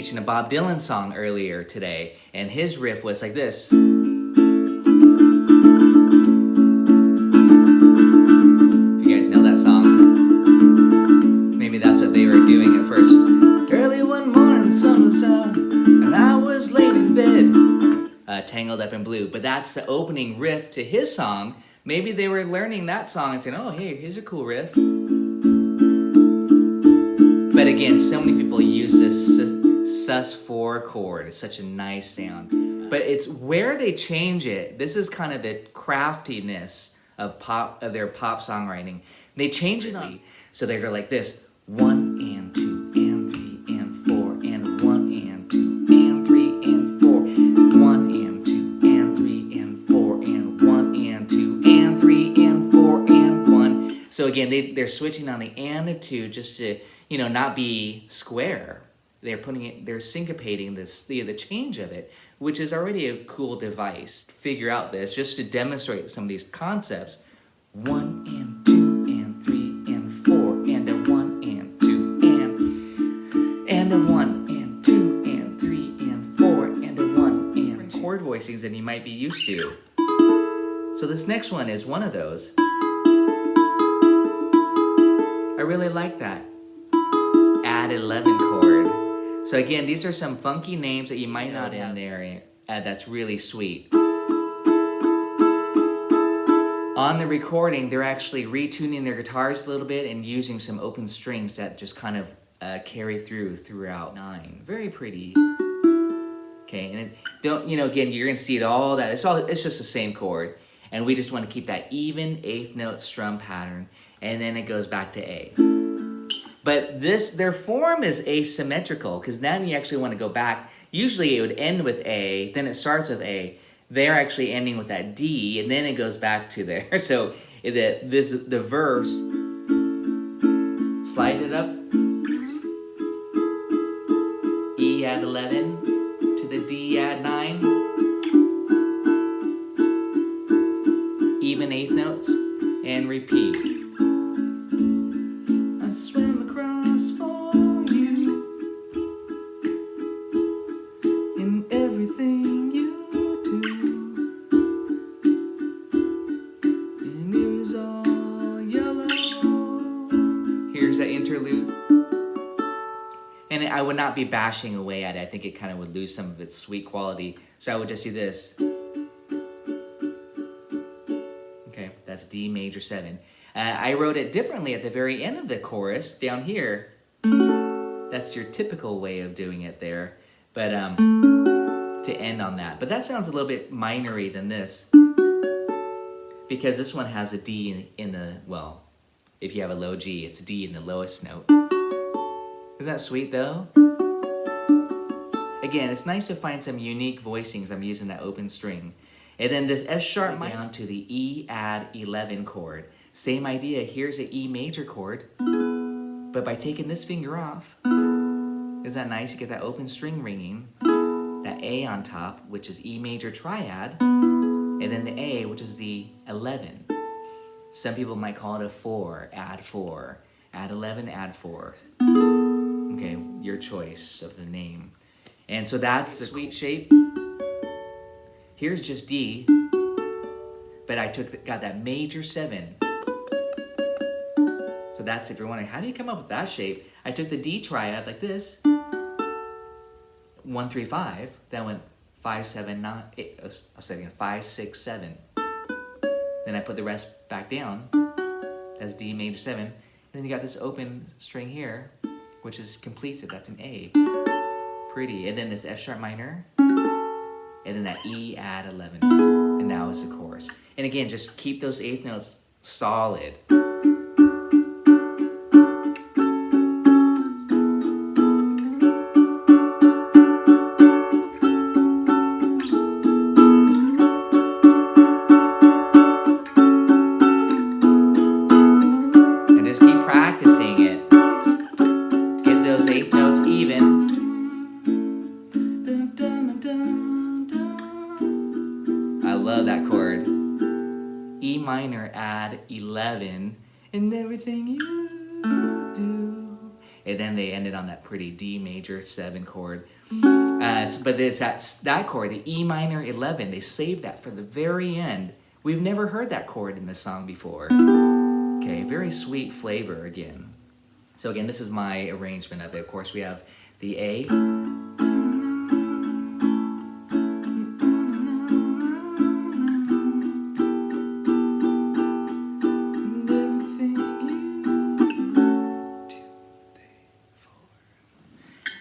teaching a Bob Dylan song earlier today, and his riff was like this. Maybe that's what they were doing at first. Early one morning, the sun was out, and I was laid in bed, tangled up in blue. But that's the opening riff to his song. Maybe they were learning that song and saying, oh, hey, here's a cool riff. But again, so many people use this sus4 chord. It's such a nice sound. But it's where they change it. This is kind of the craftiness of their pop songwriting. They change it on. So they go like this. 1 and 2 and 3 and 4 and 1 and 2 and 3 and 4. 1 and 2 and 3 and 4 and 1 and 2 and 3 and 4 and 1. So again, they're switching on the and and 2 just to, you know, not be square. They're syncopating the change of it, which is already a cool device to figure out this, just to demonstrate some of these concepts. 1 and 2 and 3 and 4 and a 1 and 2 and a 1 and 2 and 3 and 4 and a 1 and chord voicings than you might be used to. So this next one is one of those. I really like that. Add 11 chord. So again, these are some funky names that you might not in there. That's really sweet. On the recording, they're actually retuning their guitars a little bit and using some open strings that just kind of carry throughout 9. Very pretty. Okay, and again, you're gonna see it all that. It's just the same chord, and we just want to keep that even 8th note strum pattern, and then it goes back to A. But their form is asymmetrical, because then you actually want to go back. Usually it would end with A, then it starts with A. They're actually ending with that D, and then it goes back to there. So the verse, slide it up, E add 11 to the D add 9, even 8th notes, and repeat. I swim across for you in everything you do, and it was all yellow. Here's that interlude. And I would not be bashing away at it. I think it kind of would lose some of its sweet quality. So I would just do this. Okay, that's D major 7. I wrote it differently at the very end of the chorus, down here. That's your typical way of doing it there. But to end on that. But that sounds a little bit minor-y than this. Because this one has a D in the, well, if you have a low G, it's a D in the lowest note. Isn't that sweet though? Again, it's nice to find some unique voicings. I'm using that open string. And then this F sharp down to the E add 11 chord. Same idea, here's an E major chord, but by taking this finger off, isn't that nice? You get that open string ringing, that A on top, which is E major triad, and then the A, which is the 11. Some people might call it a 4, add 11, add 4. Okay, your choice of the name. And so that's the sweet shape. Here's just D, but I got that major 7. So that's, if you're wondering, how do you come up with that shape? I took the D triad like this. 1, 3, 5. Then went 5, 7, 9. 5, 6, 7. Then I put the rest back down. That's D major 7. And then you got this open string here, which completes it. That's an A. Pretty. And then this F sharp minor. And then that E add 11. And that was the chorus. And again, just keep those 8th notes solid. Minor add 11 in everything you do, and then they ended on that pretty D major 7 chord. But there's that chord, the E minor 11, they saved that for the very end. We've never heard that chord in the song before. Okay, very sweet flavor again. So again, this is my arrangement of it. Of course, we have the A.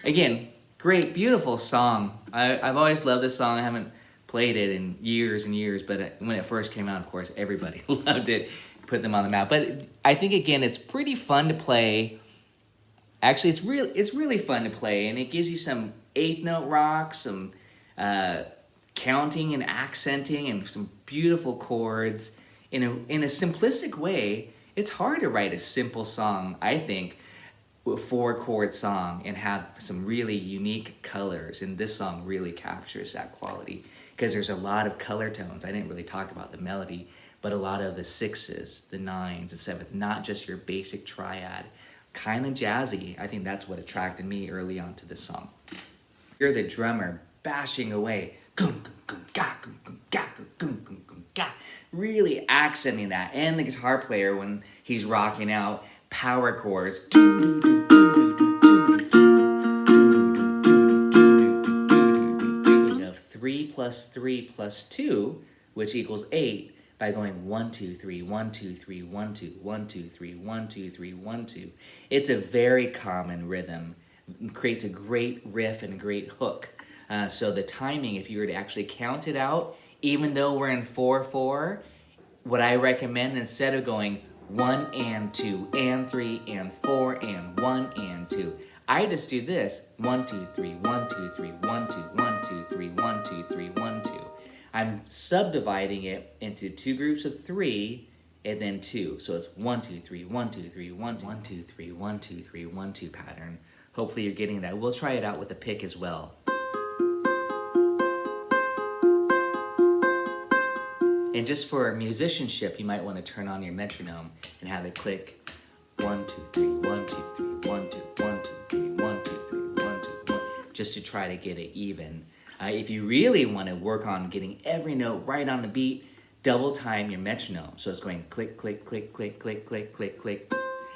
Again, great, beautiful song. I've always loved this song. I haven't played it in years and years, but when it first came out, of course, everybody loved it, put them on the map. But I think, again, it's pretty fun to play. Actually, it's really fun to play, and it gives you some 8th note rock, some counting and accenting, and some beautiful chords in a simplistic way. It's hard to write a simple song, I think, 4-chord song and have some really unique colors, and this song really captures that quality because there's a lot of color tones. I didn't really talk about the melody, but a lot of the 6s, the 9s, the 7th, not just your basic triad, kind of jazzy. I think that's what attracted me early on to this song. You're the drummer bashing away, really accenting that, and the guitar player when he's rocking out power chords. 3 plus 3 plus 2, which equals 8, by going 1 2 3 1 2 3 1 2 1 2 3 1 2 3 1 2. It's a very common rhythm. It creates a great riff and a great hook. So the timing, if you were to actually count it out, even though we're in 4/4, what I recommend, instead of going 1 and 2 and 3 and 4 and 1 and 2, I just do this: 1 2 3 1 2 3 1 2 1 2 3 1 2 3 1 2. I'm subdividing it into 2 groups of 3 and then 2. So it's 1 2 3 1 2 3 1 2 1 2 3 1 2 3 1 2 pattern. Hopefully you're getting that. We'll try it out with a pick as well. And just for musicianship, you might want to turn on your metronome and have it click 1 2 3 1 2 3 1 2 1 2 3 1 2 3 1 2 1, just to try to get it even. If you really want to work on getting every note right on the beat, double time your metronome. So it's going click, click, click, click, click, click, click, click,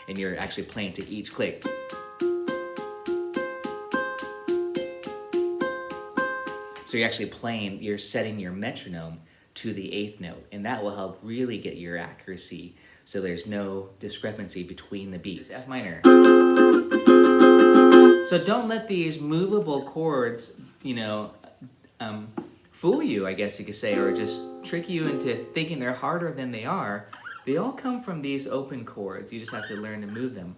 and you're actually playing to each click. So you're actually playing, you're setting your metronome to the 8th note, and that will help really get your accuracy so there's no discrepancy between the beats. F minor. So don't let these movable chords, fool you, I guess you could say, or just trick you into thinking they're harder than they are. They all come from these open chords. You just have to learn to move them.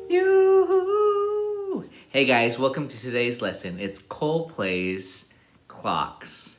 Yoo-hoo! Hey guys, welcome to today's lesson. It's Coldplay's Clocks.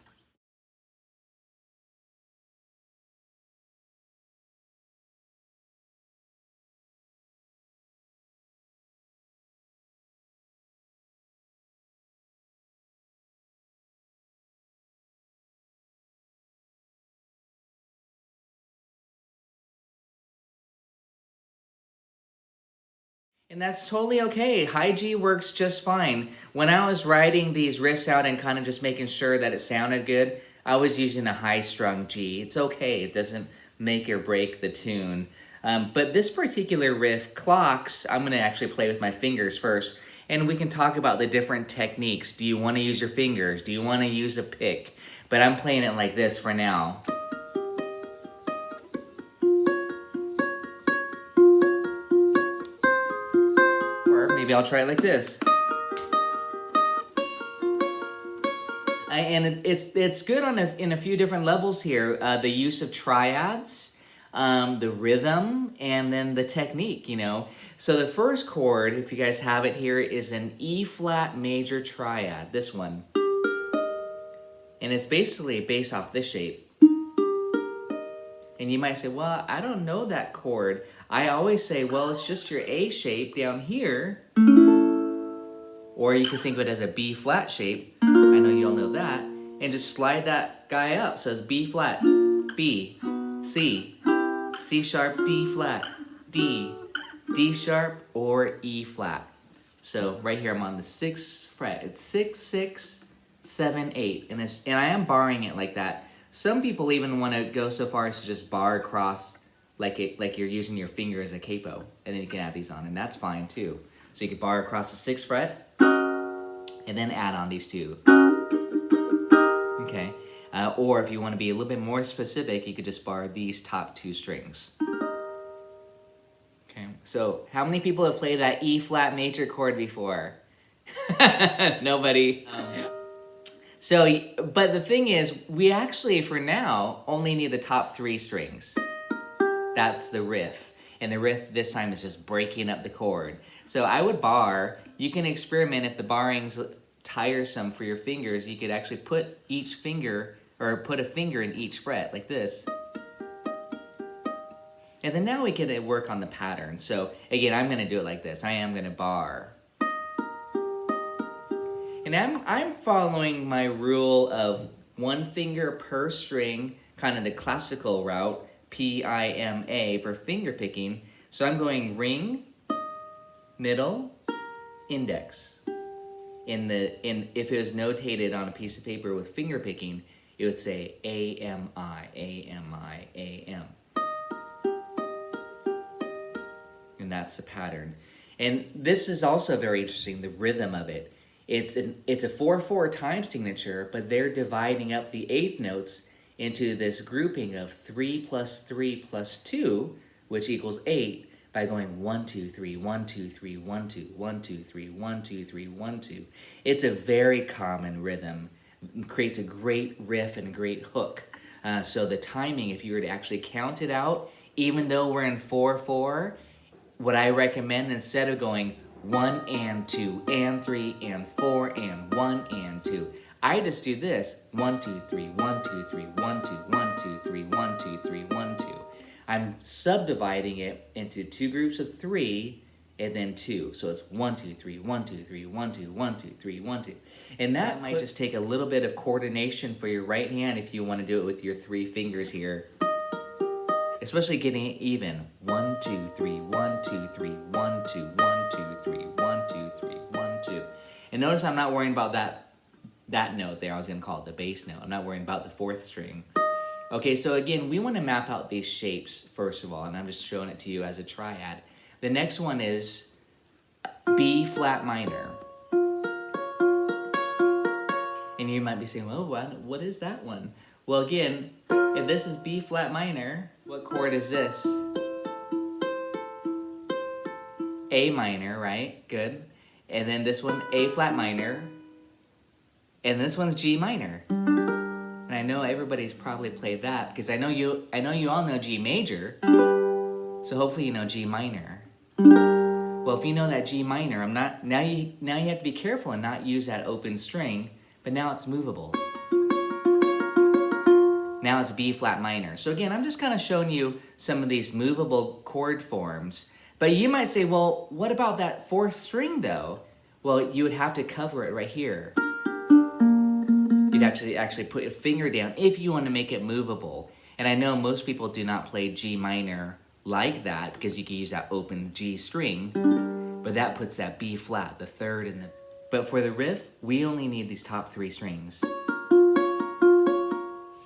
And that's totally okay. High G works just fine. When I was writing these riffs out and kind of just making sure that it sounded good, I was using a high strung G. It's okay. It doesn't make or break the tune. But this particular riff, Clocks, I'm going to actually play with my fingers first. And we can talk about the different techniques. Do you want to use your fingers? Do you want to use a pick? But I'm playing it like this for now. Maybe I'll try it like this. And it's good in a few different levels here. The use of triads, the rhythm, and then the technique, So the first chord, if you guys have it here, is an E flat major triad, this one. And it's basically based off this shape. And you might say, well, I don't know that chord. I always say, well, it's just your A shape down here. Or you could think of it as a B flat shape. I know you all know that. and just slide that guy up. So it's B flat, B, C, C sharp, D flat, D, D sharp, or E flat. So right here I'm on the 6th fret. It's 6, 6, 7, 8, and I am barring it like that. Some people even want to go so far as to just bar across like you're using your finger as a capo, and then you can add these on, and that's fine too. So you can bar across the 6th fret, and then add on these two. Okay, or if you want to be a little bit more specific, you could just bar these top 2 strings. Okay, so how many people have played that E flat major chord before? Nobody. So, but the thing is, we actually, for now, only need the top 3 strings. That's the riff. And the riff this time is just breaking up the chord. So I would bar. You can experiment if the barring's tiresome for your fingers. You could actually put each finger, or put a finger in each fret, like this. And then now we can work on the pattern. So again, I'm going to do it like this. I am going to bar. And I'm following my rule of 1 finger per string, kind of the classical route, P-I-M-A for finger picking. So I'm going ring, middle, index. If it was notated on a piece of paper with finger picking, it would say A-M-I, A-M-I, A-M. And that's the pattern. And this is also very interesting, the rhythm of it. It's a 4/4 time signature, but they're dividing up the 8th notes into this grouping of 3 plus 3 plus 2, which equals 8, by going 1, 2, 3, 1, 2, 3, 1, 2, 1, 2, 3, 1, 2, 3, 1, 2. It's a very common rhythm. It creates a great riff and a great hook. So the timing, if you were to actually count it out, even though we're in 4/4, what I recommend, instead of going 1 and 2 and 3 and 4 and 1 and 2, I just do this 1, 2, 3, 1, 2, 3, 1, 2, 1, 2, 3, 1, 2, 3, 1, 2. I'm subdividing it into 2 groups of 3 and then 2. So it's 1, 2, 3, 1, 2, 3, 1, 2, 1, 2, 3, 1, 2. And that might just take a little bit of coordination for your right hand if you want to do it with your 3 fingers here. Especially getting it even. 1, 2, 3, 1, 2, 3, 1, 2, 1, 2, 3, 1, 2, 3, 1, 2. And notice I'm not worrying about that note there. I was going to call it the bass note. I'm not worrying about the 4th string. Okay, so again, we want to map out these shapes first of all, and I'm just showing it to you as a triad. The next one is B flat minor. And you might be saying, well, what is that one? Well, again, if this is B flat minor, what chord is this? A minor, right? Good. And then this one, A flat minor. And this one's G minor. And I know everybody's probably played that because I know you all know G major. So hopefully you know G minor. Well, if you know that G minor, now you have to be careful and not use that open string, but now it's movable. Now it's B flat minor. So again, I'm just kind of showing you some of these movable chord forms. But you might say, well, what about that 4th string though? Well, you would have to cover it right here. You'd actually put your finger down if you want to make it movable. And I know most people do not play G minor like that because you can use that open G string, but that puts that B flat, the 3rd and the... But for the riff, we only need these top 3 strings.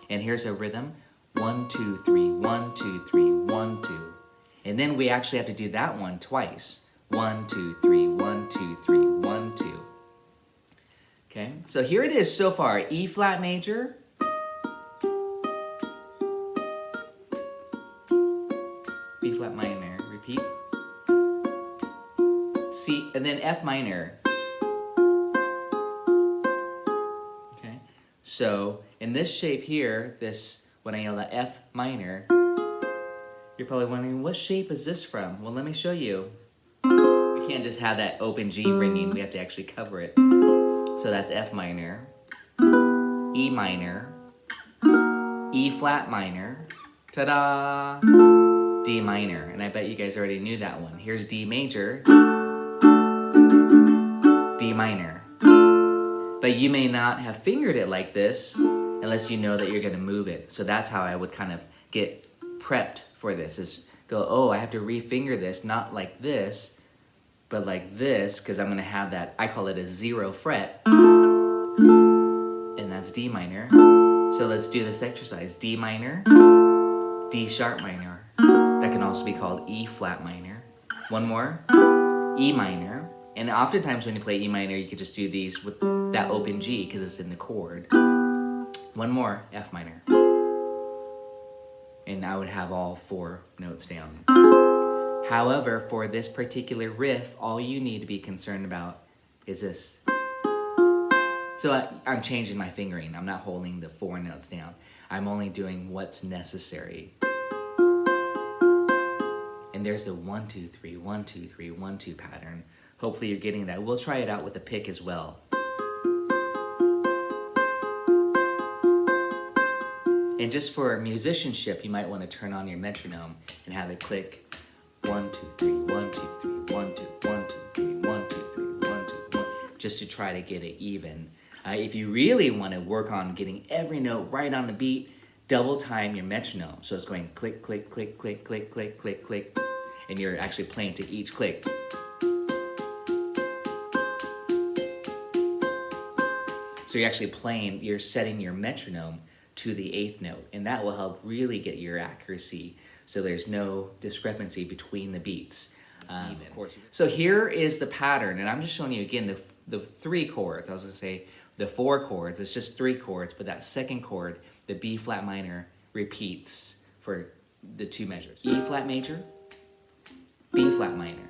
And here's a rhythm. 1, 2, 3, 1, 2, 3, 1, 2. And then we actually have to do that one twice. 1, 2, 3, 1, 2, 3, 1, 2. Okay, so here it is so far. E flat major. B flat minor, repeat. C, and then F minor. Okay, so in this shape here, when I yell at F minor, you're probably wondering, what shape is this from? Well, let me show you. We can't just have that open G ringing, we have to actually cover it. So that's F minor, E minor, E flat minor, ta-da, D minor. And I bet you guys already knew that one. Here's D major, D minor. But you may not have fingered it like this unless you know that you're going to move it. So that's how I would kind of get prepped for this, is go, oh, I have to refinger this, not like this, but like this, because I'm going to have that, I call it a 0 fret, and that's D minor. So let's do this exercise. D minor, D sharp minor. That can also be called E flat minor. One more, E minor. And oftentimes when you play E minor, you could just do these with that open G because it's in the chord. One more, F minor. And I would have all 4 notes down. However, for this particular riff, all you need to be concerned about is this. So I'm changing my fingering. I'm not holding the 4 notes down. I'm only doing what's necessary. And there's the 1, 2, 3, 1, 2, 3, 1, 2 pattern. Hopefully you're getting that. We'll try it out with a pick as well. And just for musicianship, you might want to turn on your metronome and have it click 1, 2, 3, 1, 2, 3, 1, 2, 1, 2, 3, 1, 2, 3, 1, 2, 1, just to try to get it even. If you really want to work on getting every note right on the beat, double time your metronome. So it's going click, click, click, click, click, click, click, click, and you're actually playing to each click. So you're actually playing, you're setting your metronome to the 8th note, and that will help really get your accuracy so there's no discrepancy between the beats. Of course. So here is the pattern, and I'm just showing you again the 3 chords. I was going to say the 4 chords, it's just 3 chords, but that second chord, the B flat minor, repeats for the 2 measures. E flat major, B flat minor,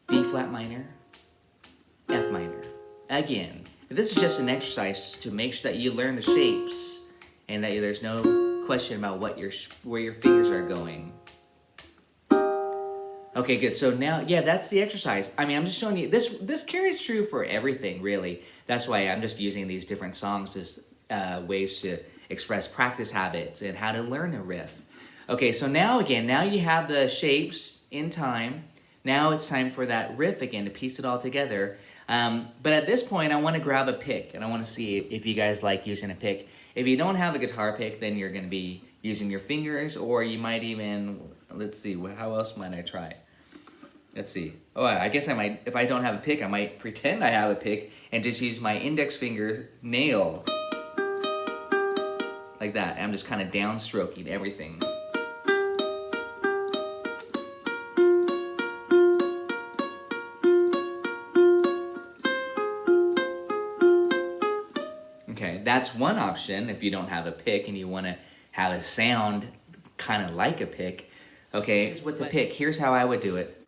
B flat minor, F minor. Again, this is just an exercise to make sure that you learn the shapes and that there's no question about where your fingers are going. Okay, good. So now, yeah, that's the exercise. I mean, I'm just showing you, this carries true for everything, really. That's why I'm just using these different songs as ways to express practice habits and how to learn a riff. Okay, so now again, now you have the shapes in time. Now it's time for that riff again to piece it all together. But at this point, I want to grab a pick, and I want to see if you guys like using a pick. If you don't have a guitar pick, then you're going to be using your fingers, or you might even, let's see, how else might I try? Let's see. Oh, I guess I might, if I don't have a pick, I might pretend I have a pick and just use my index finger nail. Like that. I'm just kind of downstroking everything. Okay, that's one option if you don't have a pick and you want to have a sound kind of like a pick. Okay, with the pick, here's how I would do it.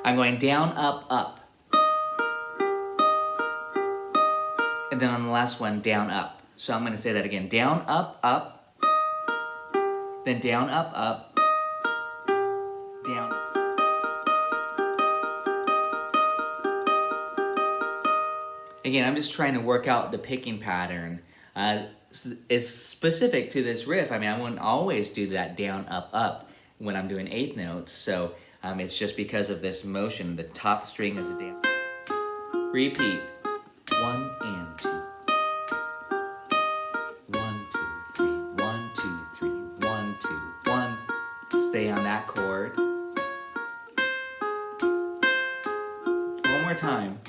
I'm going down, up, up. And then on the last one, down, up. So I'm going to say that again. Down, up, up. Then down, up, up. Down. Again, I'm just trying to work out the picking pattern. It's specific to this riff. I mean, I wouldn't always do that down, up, up when I'm doing 8th notes. So it's just because of this motion. The top string is a down. Repeat. 1 and 2. 1, 2, 3. 1, 2, 3. 1, 2, 1. Stay on that chord. One more time.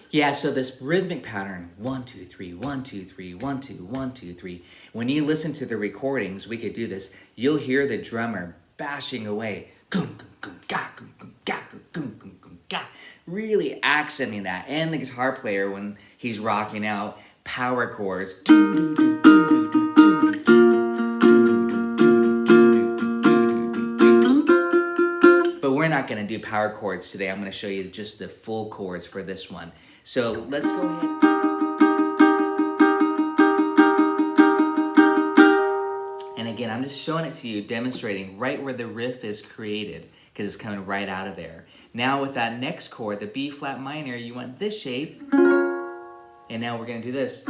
Yeah, so this rhythmic pattern, 1, 2, 3, 1, 2, 3, 1, 2, 1, 2, 3. When you listen to the recordings, we could do this. You'll hear the drummer bashing away, really accenting that, and the guitar player when he's rocking out power chords. But we're not going to do power chords today. I'm going to show you just the full chords for this one. So let's go ahead. And again, I'm just showing it to you, demonstrating right where the riff is created, because it's coming right out of there. Now with that next chord, the B flat minor, you want this shape. And now we're gonna do this.